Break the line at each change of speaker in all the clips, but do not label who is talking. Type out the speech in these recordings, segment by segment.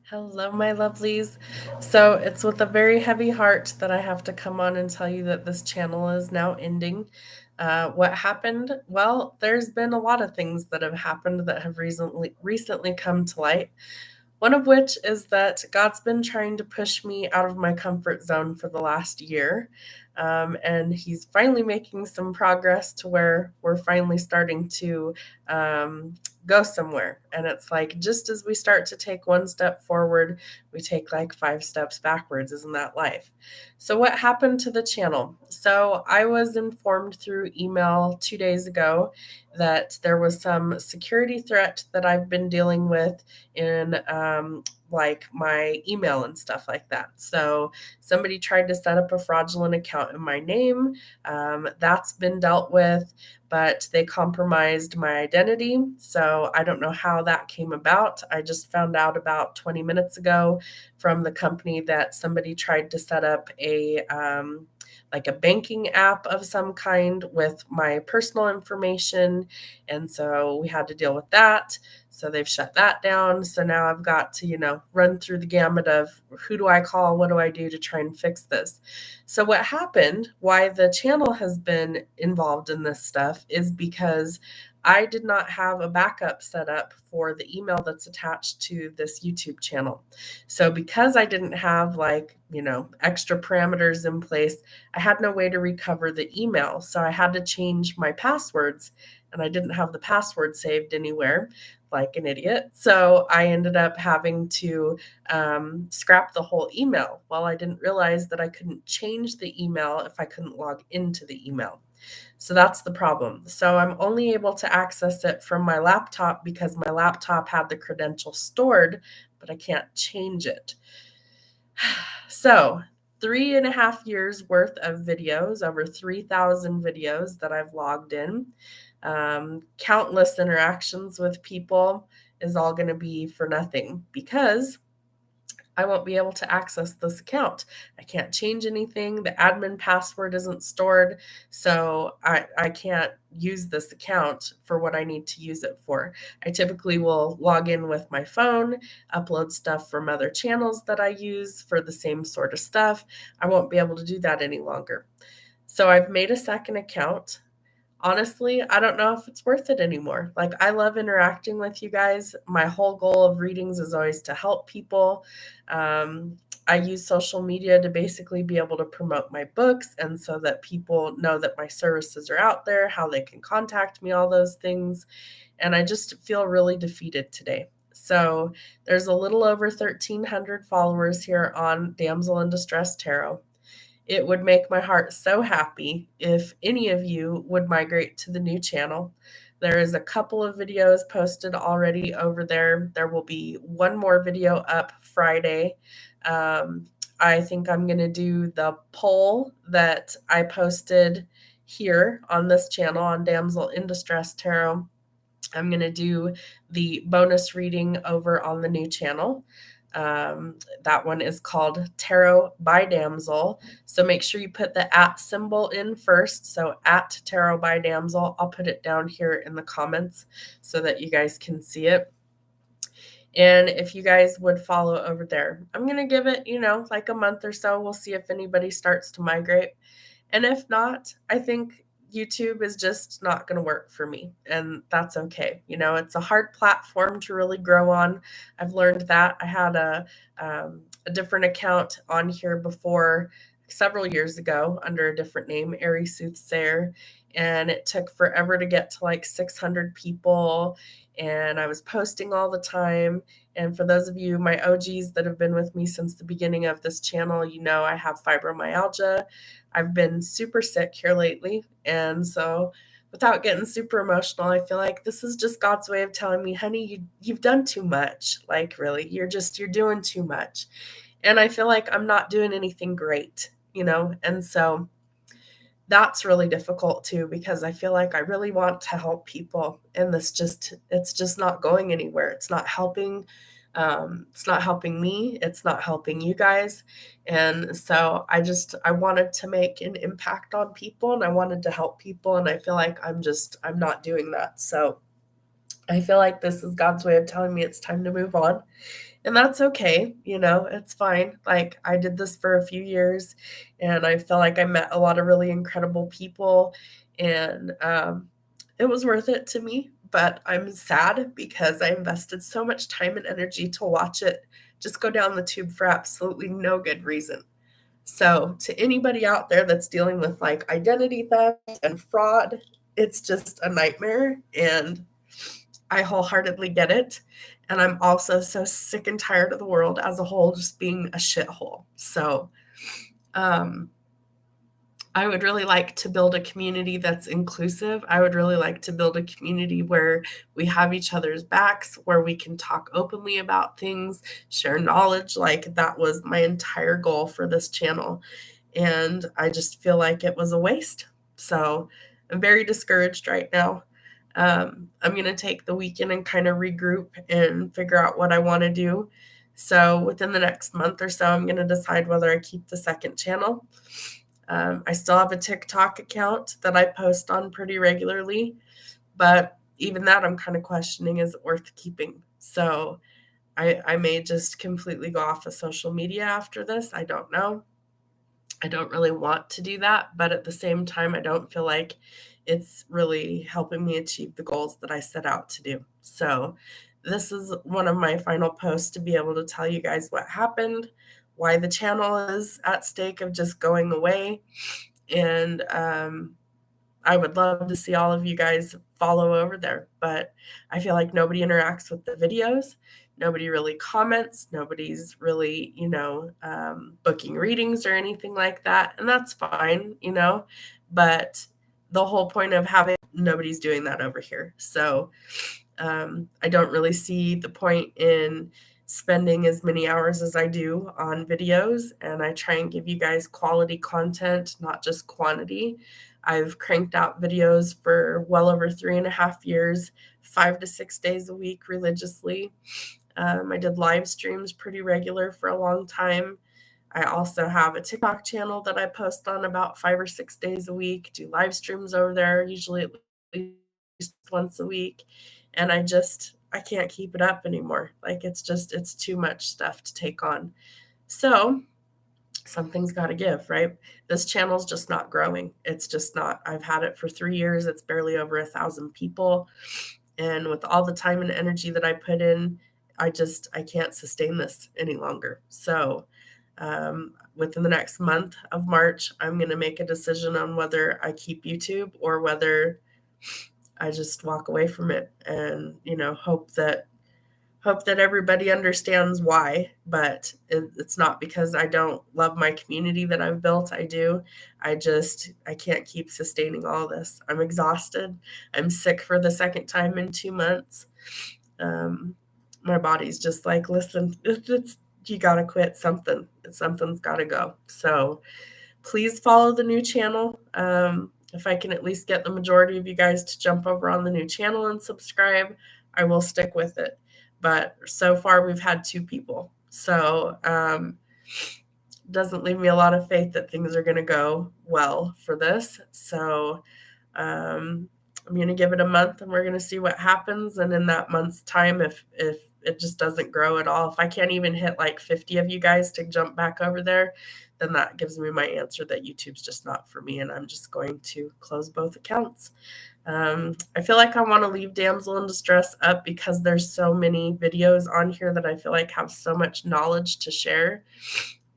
Hello, my lovelies. So it's with a very heavy heart that I have to come on and tell you that this channel is now ending. What happened? Well, there's been a lot of things that have happened that have recently come to light. One of which is that God's been trying to push me out of my comfort zone for the last year. And He's finally making some progress to where we're finally starting to um, go somewhere. And it's like just as we start to take one step forward, we take like five steps backwards. Isn't that life? So, what happened to the channel? So, I was informed through email 2 days ago that there was some security threat that I've been dealing with in like my email and stuff like that. So somebody tried to set up a fraudulent account in my name. That's been dealt with, but they compromised my identity. So I don't know how that came about. I just found out about 20 minutes ago from the company that somebody tried to set up like a banking app of some kind with my personal information. And so we had to deal with that. So they've shut that down. So now I've got to, run through the gamut of who do I call? What do I do to try and fix this? So, what happened, why the channel has been involved in this stuff, is because I did not have a backup set up for the email that's attached to this YouTube channel. So, because I didn't have extra parameters in place, I had no way to recover the email. So, I had to change my passwords and I didn't have the password saved anywhere like an idiot. So I ended up having to scrap the whole email. Well, I didn't realize that I couldn't change the email if I couldn't log into the email. So that's the problem. So I'm only able to access it from my laptop because my laptop had the credential stored, but I can't change it. So 3.5 years worth of videos, over 3,000 videos that I've logged in, countless interactions with people is all going to be for nothing because I won't be able to access this account. I can't change anything. The admin password isn't stored. So I can't use this account for what I need to use it for. I typically will log in with my phone, upload stuff from other channels that I use for the same sort of stuff. I won't be able to do that any longer. So I've made a second account. Honestly, I don't know if it's worth it anymore. Like, I love interacting with you guys. My whole goal of readings is always to help people. Um, I use social media to basically be able to promote my books and so that people know that my services are out there, how they can contact me, all those things. And I just feel really defeated today. So, there's a little over 1,300 followers here on Damsel in Distress Tarot. It would make my heart so happy if any of you would migrate to the new channel. There is a couple of videos posted already over there. There will be one more video up Friday. Um, I think I'm going to do the poll that I posted here on this channel on Damsel in Distress Tarot. I'm going to do the bonus reading over on the new channel. That one is called Tarot by Damsel. So make sure you put the at symbol in first. So at Tarot by Damsel. I'll put it down here in the comments so that you guys can see it. And if you guys would follow over there, I'm going to give it, like a month or so. We'll see if anybody starts to migrate. And if not, I think YouTube is just not going to work for me. And that's okay. It's a hard platform to really grow on. I've learned that. I had a different account on here before several years ago under a different name, Airy Soothsayer. And it took forever to get to like 600 people. And I was posting all the time. And for those of you, my OGs that have been with me since the beginning of this channel, I have fibromyalgia. I've been super sick here lately. And so, without getting super emotional, I feel like this is just God's way of telling me, honey, you've done too much. Like, really, you're doing too much. And I feel like I'm not doing anything great, And so, that's really difficult too because I feel like I really want to help people and it's just not going anywhere. It's not helping. It's not helping me. It's not helping you guys. And so I wanted to make an impact on people and I wanted to help people. And I feel like I'm not doing that. So I feel like this is God's way of telling me it's time to move on. And that's okay, it's fine. Like, I did this for a few years, and I feel like I met a lot of really incredible people, and it was worth it to me. But I'm sad because I invested so much time and energy to watch it just go down the tube for absolutely no good reason. So, to anybody out there that's dealing with like identity theft and fraud, it's just a nightmare. And I wholeheartedly get it. And I'm also so sick and tired of the world as a whole just being a shithole. So, um, I would really like to build a community that's inclusive. I would really like to build a community where we have each other's backs, where we can talk openly about things, share knowledge. Like, that was my entire goal for this channel. And I just feel like it was a waste. So I'm very discouraged right now. I'm going to take the weekend and kind of regroup and figure out what I want to do. So within the next month or so, I'm going to decide whether I keep the second channel. I still have a TikTok account that I post on pretty regularly, but even that I'm kind of questioning, is it worth keeping? So I may just completely go off of social media after this. I don't know. I don't really want to do that, but at the same time, I don't feel like it's really helping me achieve the goals that I set out to do. So, this is one of my final posts to be able to tell you guys what happened, why the channel is at stake of just going away, and I would love to see all of you guys follow over there, but I feel like nobody interacts with the videos. Nobody really comments. Nobody's really, booking readings or anything like that. And that's fine. But the whole point of having nobody's doing that over here. So I don't really see the point in spending as many hours as I do on videos. And I try and give you guys quality content, not just quantity. I've cranked out videos for well over 3.5 years, 5 to 6 days a week religiously. I did live streams pretty regular for a long time. I also have a TikTok channel that I post on about 5 or 6 days a week, do live streams over there, usually at least once a week. And I can't keep it up anymore. Like, it's too much stuff to take on. So something's got to give, right? This channel's just not growing. It's just not. I've had it for 3 years. It's barely over 1,000 people. And with all the time and energy that I put in, I can't sustain this any longer. So within the next month of March, I'm going to make a decision on whether I keep YouTube or whether I just walk away from it and, hope that everybody understands why. But it's not because I don't love my community that I've built. I do. I can't keep sustaining all this. I'm exhausted. I'm sick for the second time in 2 months. My body's just like, listen, you got to quit something. Something's got to go. So please follow the new channel. If I can at least get the majority of you guys to jump over on the new channel and subscribe, I will stick with it. But so far, we've had 2 people. So doesn't leave me a lot of faith that things are going to go well for this. So I'm going to give it a month, and we're going to see what happens. And in that month's time, if it just doesn't grow at all, if I can't even hit like 50 of you guys to jump back over there, then that gives me my answer that YouTube's just not for me, and I'm just going to close both accounts. I feel like I want to leave Damsel in Distress up because there's so many videos on here that I feel like have so much knowledge to share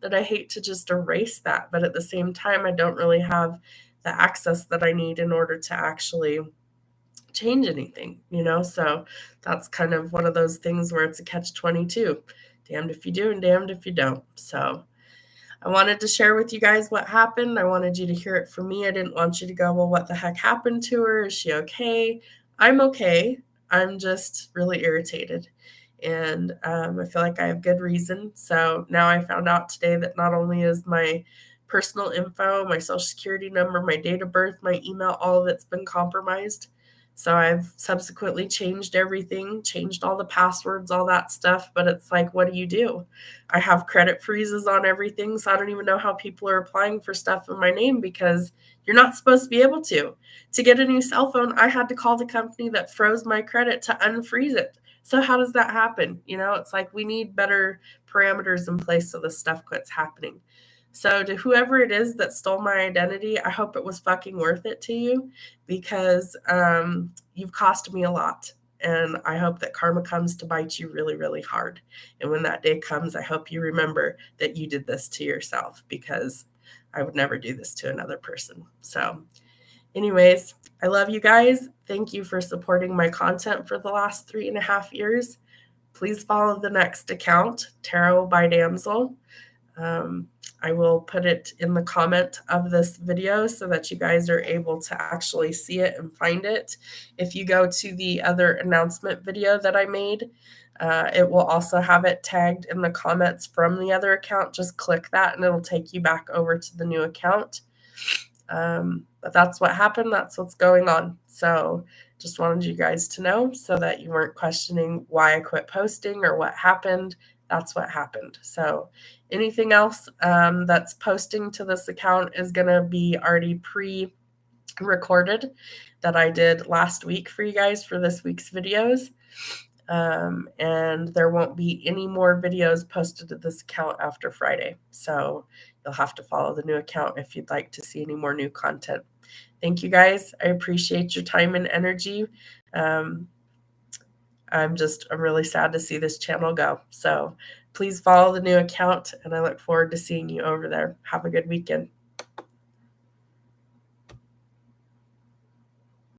that I hate to just erase that. But at the same time, I don't really have the access that I need in order to actually change anything, So that's kind of one of those things where it's a catch-22. Damned if you do and damned if you don't. So I wanted to share with you guys what happened. I wanted you to hear it from me. I didn't want you to go, well, what the heck happened to her? Is she okay? I'm okay. I'm just really irritated. And I feel like I have good reason. So now I found out today that not only is my personal info, my social security number, my date of birth, my email, all of it's been compromised. So I've subsequently changed everything, changed all the passwords, all that stuff. But it's like, what do? I have credit freezes on everything. So I don't even know how people are applying for stuff in my name because you're not supposed to be able to. To get a new cell phone, I had to call the company that froze my credit to unfreeze it. So how does that happen? It's like we need better parameters in place so this stuff quits happening. So to whoever it is that stole my identity, I hope it was fucking worth it to you because you've cost me a lot. And I hope that karma comes to bite you really, really hard. And when that day comes, I hope you remember that you did this to yourself because I would never do this to another person. So, anyways, I love you guys. Thank you for supporting my content for the last 3.5 years. Please follow the next account, Tarot by Damsel. I will put it in the comment of this video so that you guys are able to actually see it and find it. If you go to the other announcement video that I made, it will also have it tagged in the comments from the other account. Just click that and it'll take you back over to the new account. But that's what happened. That's what's going on. So just wanted you guys to know so that you weren't questioning why I quit posting or what happened. That's what happened. So anything else that's posting to this account is going to be already pre-recorded that I did last week for you guys for this week's videos. And there won't be any more videos posted to this account after Friday. So you'll have to follow the new account if you'd like to see any more new content. Thank you guys. I appreciate your time and energy. I'm really sad to see this channel go. So please follow the new account and I look forward to seeing you over there. Have a good weekend.